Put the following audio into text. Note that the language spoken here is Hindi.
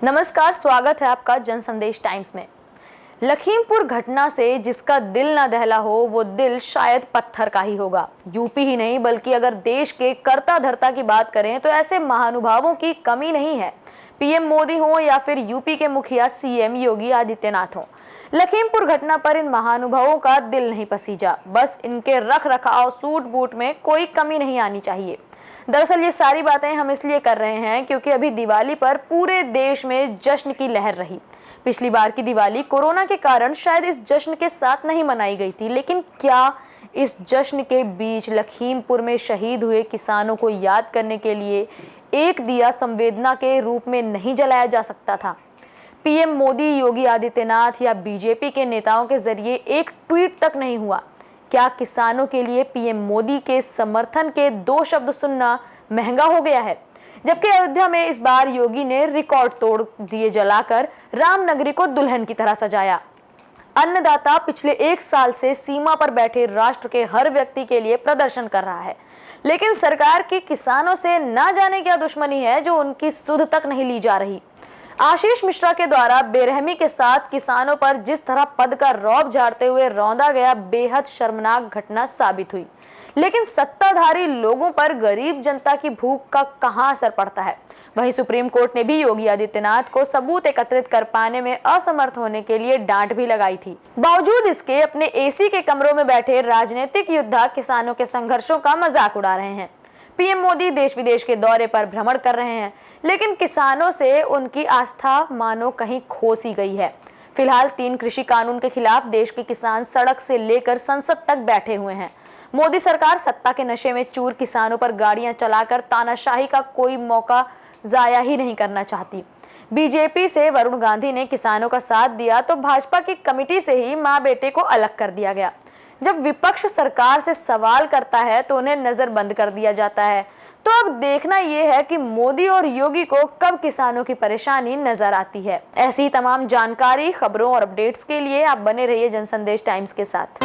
नमस्कार, स्वागत है आपका जन संदेश टाइम्स में। लखीमपुर घटना से जिसका दिल ना दहला हो वो दिल शायद पत्थर का ही होगा। यूपी ही नहीं बल्कि अगर देश के कर्ता धर्ता की बात करें तो ऐसे महानुभावों की कमी नहीं है। पीएम मोदी हो या फिर यूपी के मुखिया सीएम योगी आदित्यनाथ हो, लखीमपुर घटना पर इन महानुभावों का दिल नहीं पसीजा। बस इनके रख रखाव सूट बूट में कोई कमी नहीं आनी चाहिए। दरअसल ये सारी बातें हम इसलिए कर रहे हैं क्योंकि अभी दिवाली पर पूरे देश में जश्न की लहर रही। पिछली बार की दिवाली कोरोना के कारण शायद इस जश्न के साथ नहीं मनाई गई थी, लेकिन क्या इस जश्न के बीच लखीमपुर में शहीद हुए किसानों को याद करने के लिए एक दिया संवेदना के रूप में नहीं जलाया जा सकता था? पीएम मोदी, योगी आदित्यनाथ या बीजेपी के नेताओं के जरिए एक ट्वीट तक नहीं हुआ। क्या किसानों के लिए पीएम मोदी के समर्थन के 2 शब्द सुनना महंगा हो गया है? जबकि अयोध्या में इस बार योगी ने रिकॉर्ड तोड़ दिए जलाकर रामनगरी को दुल्हन की तरह सजाया। अन्नदाता पिछले 1 साल से सीमा पर बैठे राष्ट्र के हर व्यक्ति के लिए प्रदर्शन कर रहा है, लेकिन सरकार की किसानों से ना जाने क्या दुश्मनी है जो उनकी सुध तक नहीं ली जा रही। आशीष मिश्रा के द्वारा बेरहमी के साथ किसानों पर जिस तरह पद का रौब झाड़ते हुए रौंदा गया, बेहद शर्मनाक घटना साबित हुई। लेकिन सत्ताधारी लोगों पर गरीब जनता की भूख का कहां असर पड़ता है? वहीं सुप्रीम कोर्ट ने भी योगी आदित्यनाथ को सबूत एकत्रित कर पाने में असमर्थ होने के लिए डांट भी लगाई थी। बावजूद इसके अपने एसी के कमरों में बैठे राजनीतिक योद्धा किसानों के संघर्षों का मजाक उड़ा रहे हैं। पीएम मोदी देश विदेश के दौरे पर भ्रमण कर रहे हैं, लेकिन किसानों से उनकी आस्था मानो कहीं खो सी गई है। फिलहाल 3 कृषि कानून के खिलाफ देश के किसान सड़क से लेकर संसद तक बैठे हुए हैं। मोदी सरकार सत्ता के नशे में चूर किसानों पर गाड़ियां चलाकर तानाशाही का कोई मौका जाया ही नहीं करना चाहती। बीजेपी से वरुण गांधी ने किसानों का साथ दिया तो भाजपा की कमेटी से ही माँ बेटे को अलग कर दिया गया। जब विपक्ष सरकार से सवाल करता है तो उन्हें नजरबंद कर दिया जाता है। तो अब देखना यह है कि मोदी और योगी को कब किसानों की परेशानी नजर आती है। ऐसी तमाम जानकारी, खबरों और अपडेट्स के लिए आप बने रहिए जनसंदेश टाइम्स के साथ।